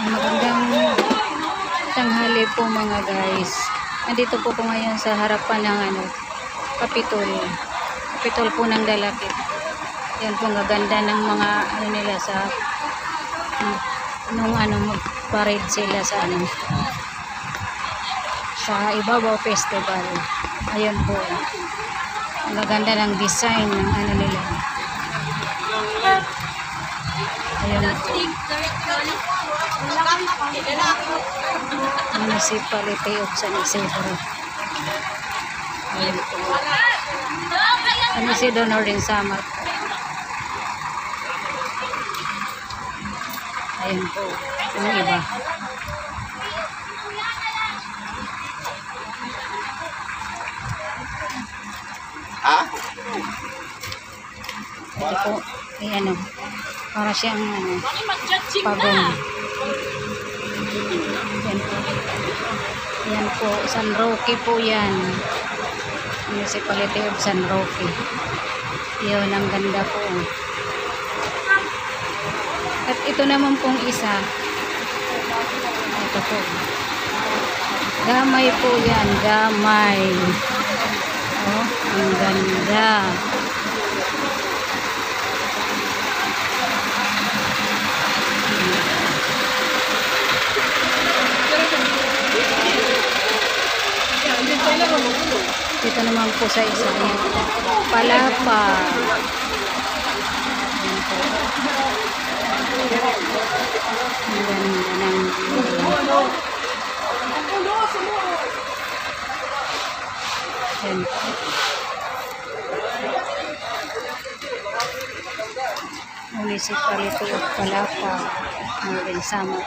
Magandang tanghali po mga guys. Nandito po ngayon sa harapan ng Kapitol po ng Dalakit. Yan po, gaganda ng mga nila sa nung mag-parade sila sa Ibabaw Festival. Ayun po. Ang gaganda ng design ng nila. Ayun po. Municipality of San Isidro. Ayun po. San Isidro Northern Samar. Ayun po. Yung iba. Ha? Ito po. Para siyang pagong. Yan po. Yan po. San Roque po yan. Municipality of San Roque. Yun, ang ganda po. At ito naman pong isa. Ito po. Gamay po yan. Gamay. Oh, ang ganda. Dito naman po sa isa palapa. Yan po. Ang ganda ng yan po. Municipality of Palapa, Northern Samar.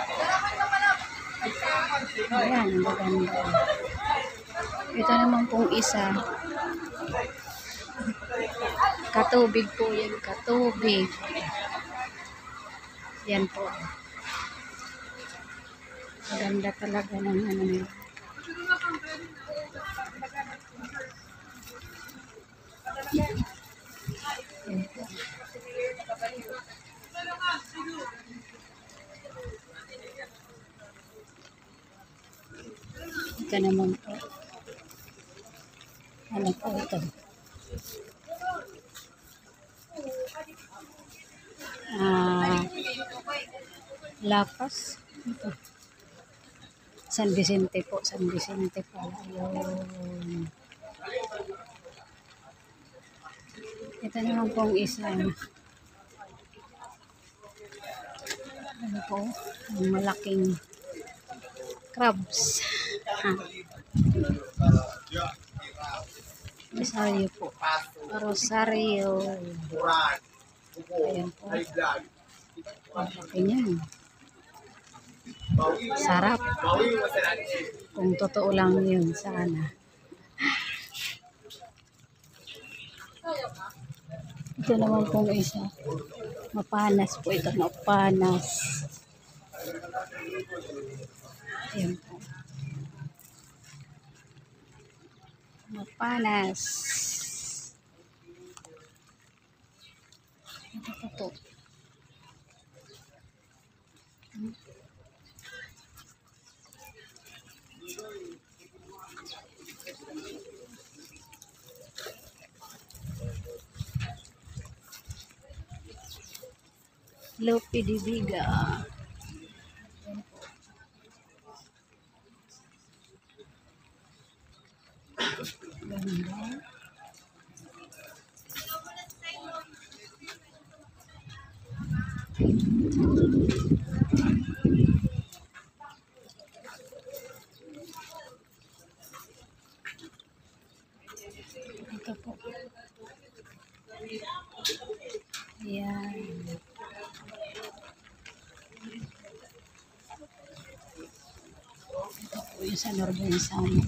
Ayan, ang ganda. Ito naman pong isa. Katubig po yan. Katubig. Yan po. Maganda talaga ng nila. Yan po. Ito naman po. Ano po ito? Lapas. Ito. San Vicente po. San Vicente pala. Ayun. Ito naman pong isa. Ano po? Ang malaking crabs. Rosario po. Rosario. Ayan po. Malaki niyan. Sarap. Kung totoo lang yun, sana. Ito naman pong isa. Mapanas po ito. Mapanas. Ayan po. Mapanas. Ito po. Lope de Vega. Ganda. Ito po. Ayan. Ito po yung sa Northern Samar.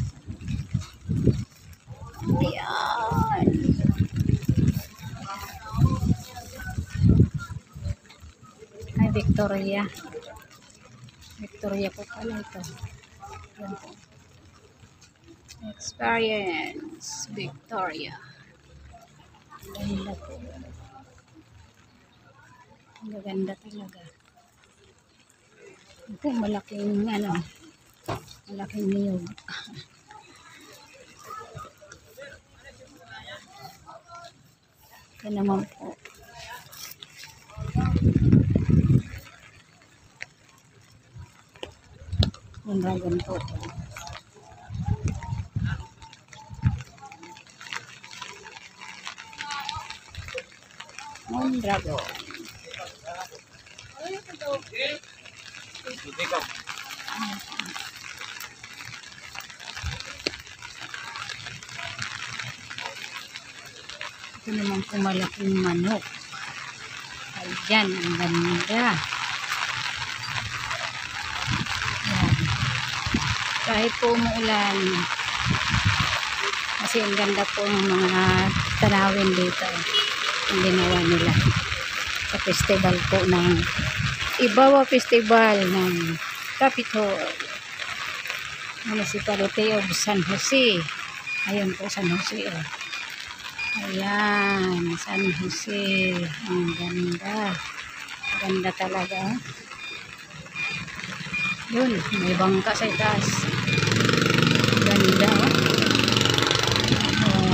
Ayan. Ay, Victoria. Victoria po pala ito. Ayan po. Experience Victoria. Ganda po. Ang ganda talaga. Ito, malaking malaking niyog. Ito naman po. Yung dragon po. Yung dragon. Ito naman po malaking manok. Ayan, ang ganda. Ayan. Kahit po umuulan, kasi ang ganda po ng mga tanawin dito. Ang ginawa nila sa festival po ng Ibawa Festival ng Capitol Municipality of San Jose. Ayan po San Jose. Ayan, San Jose. Ang ganda. Ganda talaga. Yun, may bangka sa itaas. Ganda.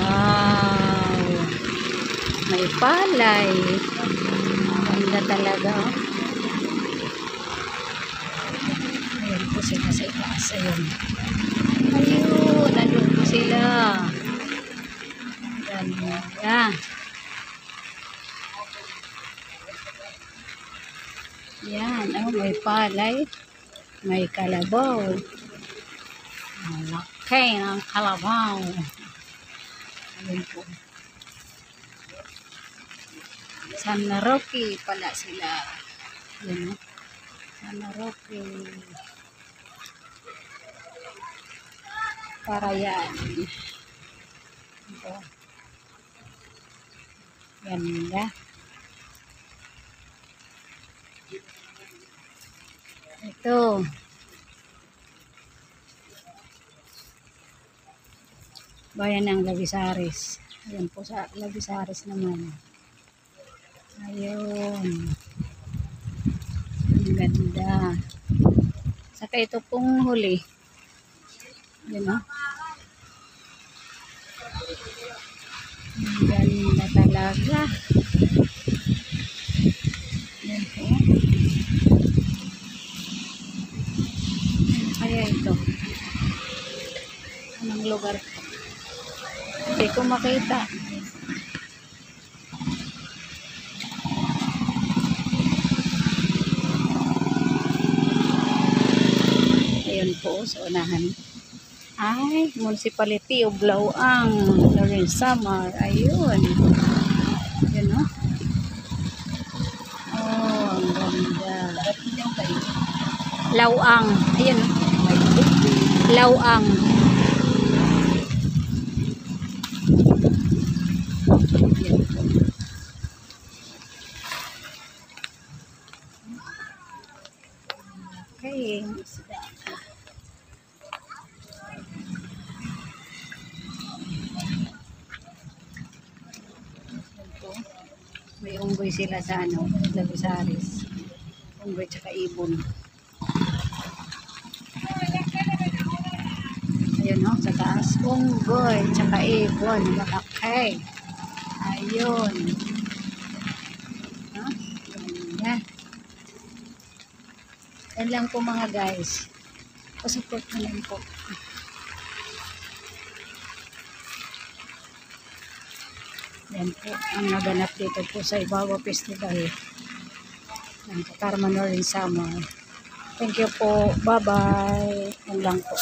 Wow. May palay. Ganda talaga. Ayan po sila sa itaas. Ayun. Ayun, nandun po sila. Ganda. Yan, may palay. May kalabaw. Malaki ng kalabaw. Ayun po. San Roque pala sila. Yan. San Roque. Para yan. Ito. Ganda. Ito. Bayan ng Lavisaris. Ayan po sa Lavisaris naman. Ayun. Ang ganda. Saka ito pong huli. Yan o. Ang ganda talaga. Yan po. Kaya ito. Anong lugar po? Hindi ko makita. Ayan po sa unahan. Ay, Municipality of Lauang, Lawrence Samar. Ayun. Yun o. Oh, ang ganda. Lauang. Ayan o. Lauang. Okay. May unggoy sila sa Lavisaris. Unggoy tsaka ibon. Ayun o, sa taas. Unggoy tsaka ibon. Malaki. Ayun. Ganda. Yan lang po mga guys. Support na lang po. Yan po ang naganap dito po sa Ibawa Festival ng Carmen Lawrence Samar. Thank you po. Bye-bye. Yan lang po.